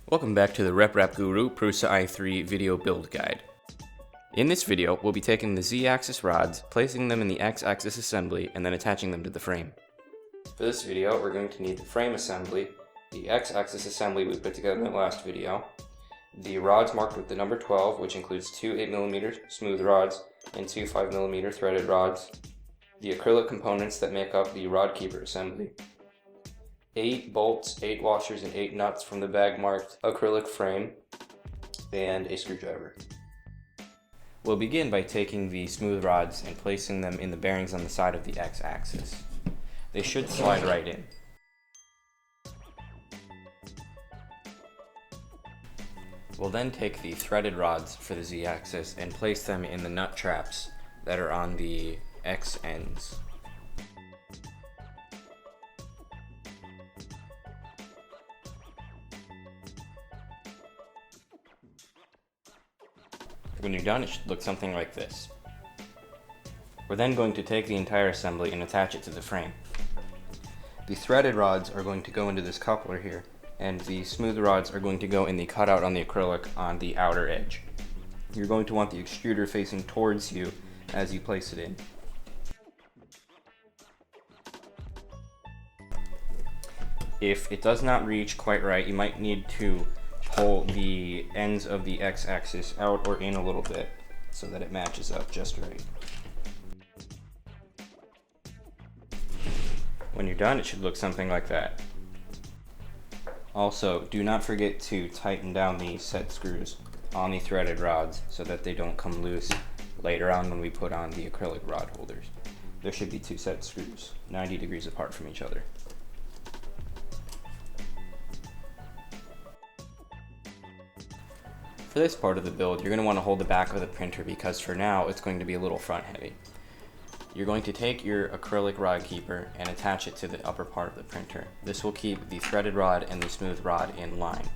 Welcome back to the RepRapGuru Prusa i3 video build guide. In this video, we'll be taking the Z-axis rods, placing them in the X-axis assembly, and then attaching them to the frame. For this video, we're going to need the frame assembly, the X-axis assembly we put together in the last video, the rods marked with the number 12, which includes two 8mm smooth rods and two 5mm threaded rods, the acrylic components that make up the rod keeper assembly, 8 bolts, 8 washers, and 8 nuts from the bag marked acrylic frame, and a screwdriver. We'll begin by taking the smooth rods and placing them in the bearings on the side of the X-axis. They should slide right in. We'll then take the threaded rods for the Z-axis and place them in the nut traps that are on the X ends. When you're done, it should look something like this. We're then going to take the entire assembly and attach it to the frame. The threaded rods are going to go into this coupler here, and the smooth rods are going to go in the cutout on the acrylic on the outer edge. You're going to want the extruder facing towards you as you place it in. If it does not reach quite right, you might need to pull the ends of the X-axis out or in a little bit so that it matches up just right. When you're done, it should look something like that. Also, do not forget to tighten down the set screws on the threaded rods so that they don't come loose later on when we put on the acrylic rod holders. There should be 2 set screws, 90 degrees apart from each other. For this part of the build, you're going to want to hold the back of the printer because for now it's going to be a little front heavy. You're going to take your acrylic rod keeper and attach it to the upper part of the printer. This will keep the threaded rod and the smooth rod in line.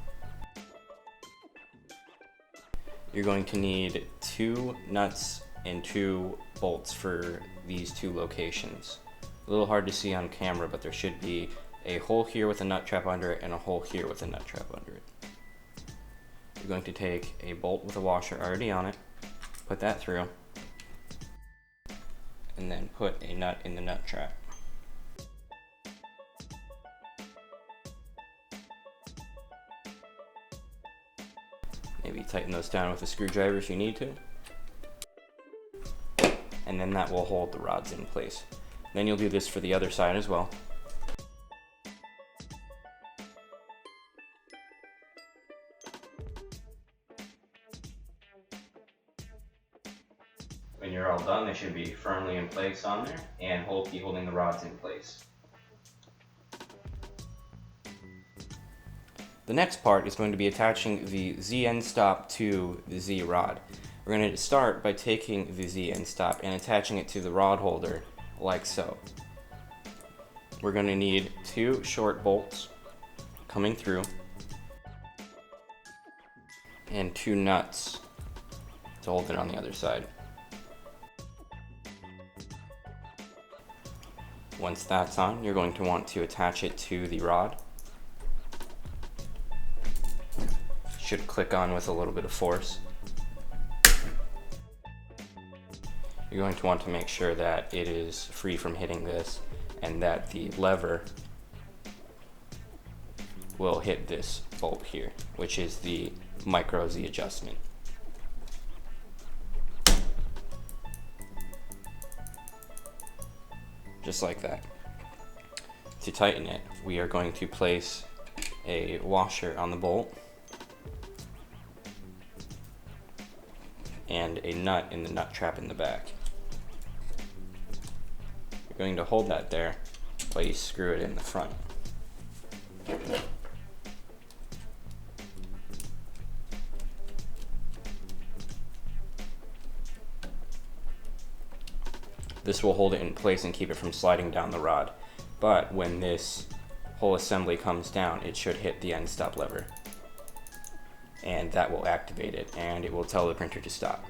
You're going to need 2 nuts and 2 bolts for these 2 locations. A little hard to see on camera, but there should be a hole here with a nut trap under it and a hole here with a nut trap under it. You're going to take a bolt with a washer already on it, put that through, and then put a nut in the nut trap. Maybe tighten those down with a screwdriver if you need to. And then that will hold the rods in place. Then you'll do this for the other side as well. When you're all done, they should be firmly in place on there and be holding the rods in place. The next part is going to be attaching the Z end stop to the Z rod. We're going to start by taking the Z end stop and attaching it to the rod holder like so. We're going to need 2 short bolts coming through and 2 nuts to hold it on the other side. Once that's on, you're going to want to attach it to the rod. Should click on with a little bit of force. You're going to want to make sure that it is free from hitting this and that the lever will hit this bolt here, which is the micro Z adjustment. Just like that. To tighten it, we are going to place a washer on the bolt and a nut in the nut trap in the back. You're going to hold that there while you screw it in the front. This will hold it in place and keep it from sliding down the rod. But when this whole assembly comes down, it should hit the end stop lever. And that will activate it, and it will tell the printer to stop.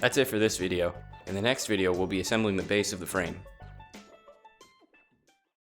That's it for this video. In the next video, we'll be assembling the base of the frame.